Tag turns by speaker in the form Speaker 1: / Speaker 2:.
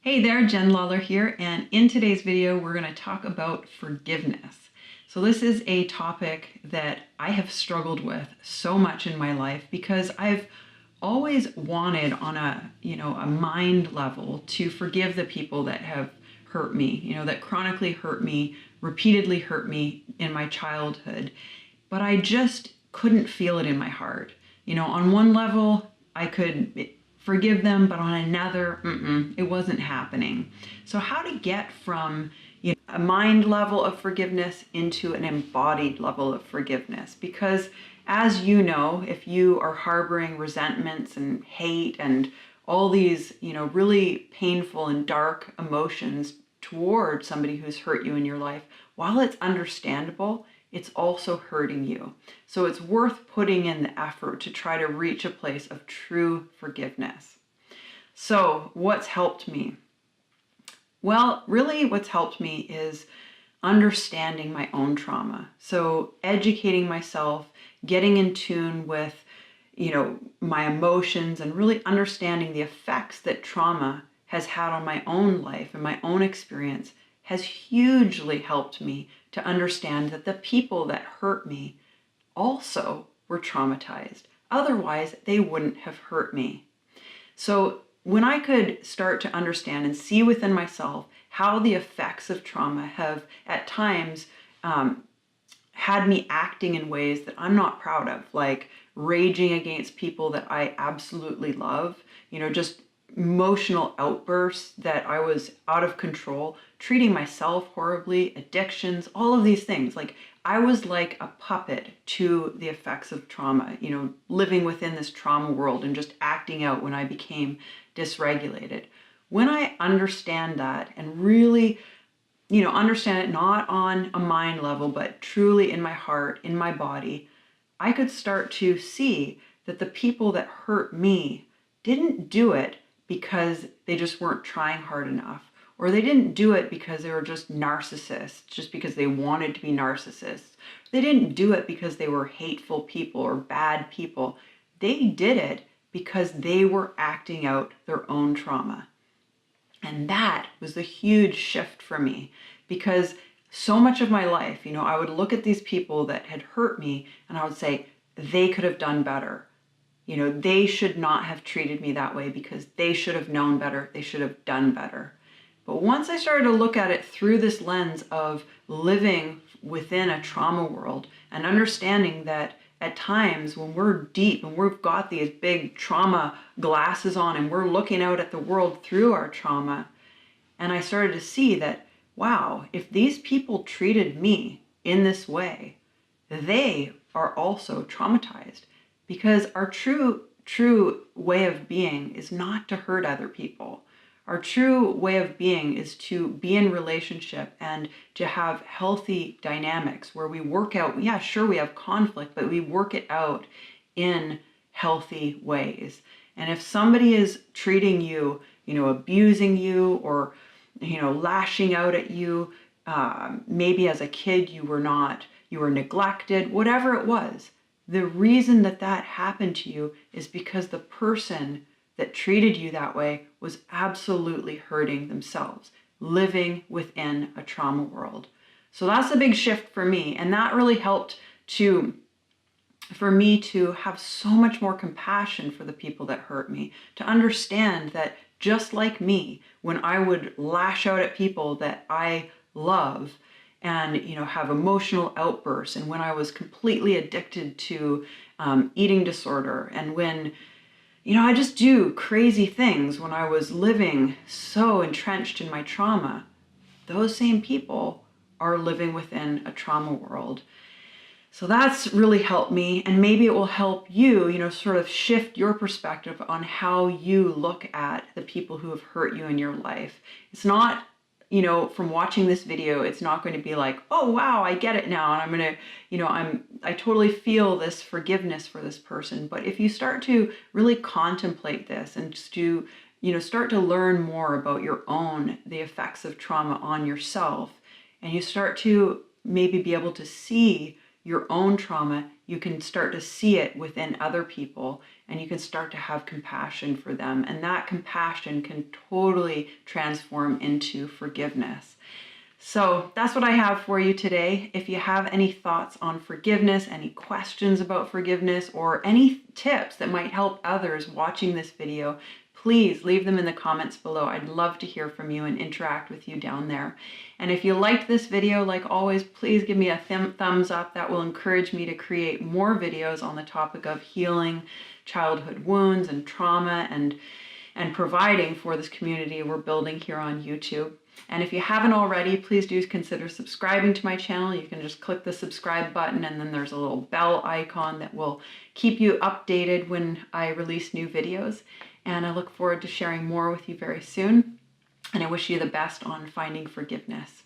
Speaker 1: Hey there, Jenn Lawlor here, and in today's video we're going to talk about forgiveness. So this is a topic that I have struggled with so much in my life because I've always wanted on a mind level to forgive the people that have hurt me, that chronically hurt me, repeatedly hurt me in my childhood, but I just couldn't feel it in my heart. On one level, I could forgive them, but on another, it wasn't happening. So how to get from a mind level of forgiveness into an embodied level of forgiveness? Because as you know, if you are harboring resentments and hate and all these, really painful and dark emotions toward somebody who's hurt you in your life, while it's understandable, it's also hurting you. So it's worth putting in the effort to try to reach a place of true forgiveness. So what's helped me? Well, really what's helped me is understanding my own trauma. So educating myself, getting in tune with, my emotions and really understanding the effects that trauma has had on my own life and my own experience has hugely helped me to understand that the people that hurt me also were traumatized. Otherwise, they wouldn't have hurt me. So when I could start to understand and see within myself how the effects of trauma have at times had me acting in ways that I'm not proud of, like raging against people that I absolutely love, just emotional outbursts that I was out of control, treating myself horribly, addictions, all of these things. Like I was like a puppet to the effects of trauma, living within this trauma world and just acting out when I became dysregulated. When I understand that and really, understand it not on a mind level, but truly in my heart, in my body, I could start to see that the people that hurt me didn't do it because they just weren't trying hard enough, or they didn't do it because they were just narcissists, just because they wanted to be narcissists. They didn't do it because they were hateful people or bad people. They did it because they were acting out their own trauma. And that was the huge shift for me, because so much of my life, I would look at these people that had hurt me and I would say, they could have done better. They should not have treated me that way because they should have known better. They should have done better. But once I started to look at it through this lens of living within a trauma world and understanding that at times when we're deep and we've got these big trauma glasses on and we're looking out at the world through our trauma, and I started to see that, wow, if these people treated me in this way, they are also traumatized, because our true way of being is not to hurt other people. Our true way of being is to be in relationship and to have healthy dynamics where we work out, yeah, sure, we have conflict, but we work it out in healthy ways. And if somebody is treating you, abusing you or, lashing out at you, maybe as a kid you were neglected, whatever it was, the reason that happened to you is because the person that treated you that way was absolutely hurting themselves, living within a trauma world. So that's a big shift for me. And that really helped for me to have so much more compassion for the people that hurt me, to understand that just like me, when I would lash out at people that I love and have emotional outbursts, and when I was completely addicted to eating disorder, and when I just do crazy things when I was living so entrenched in my trauma, those same people are living within a trauma world. So that's really helped me, and maybe it will help you, sort of shift your perspective on how you look at the people who have hurt you in your life. It's not, from watching this video, it's not going to be like, oh, wow, I get it now. And I'm going to, I totally feel this forgiveness for this person. But if you start to really contemplate this and just to, start to learn more about the effects of trauma on yourself, and you start to maybe be able to see your own trauma, you can start to see it within other people, and you can start to have compassion for them. And that compassion can totally transform into forgiveness. So that's what I have for you today. If you have any thoughts on forgiveness, any questions about forgiveness, or any tips that might help others watching this video, please leave them in the comments below. I'd love to hear from you and interact with you down there. And if you liked this video, like always, please give me a thumbs up. That will encourage me to create more videos on the topic of healing childhood wounds and trauma and providing for this community we're building here on YouTube. And if you haven't already, please do consider subscribing to my channel. You can just click the subscribe button, and then there's a little bell icon that will keep you updated when I release new videos. And I look forward to sharing more with you very soon. And I wish you the best on finding forgiveness.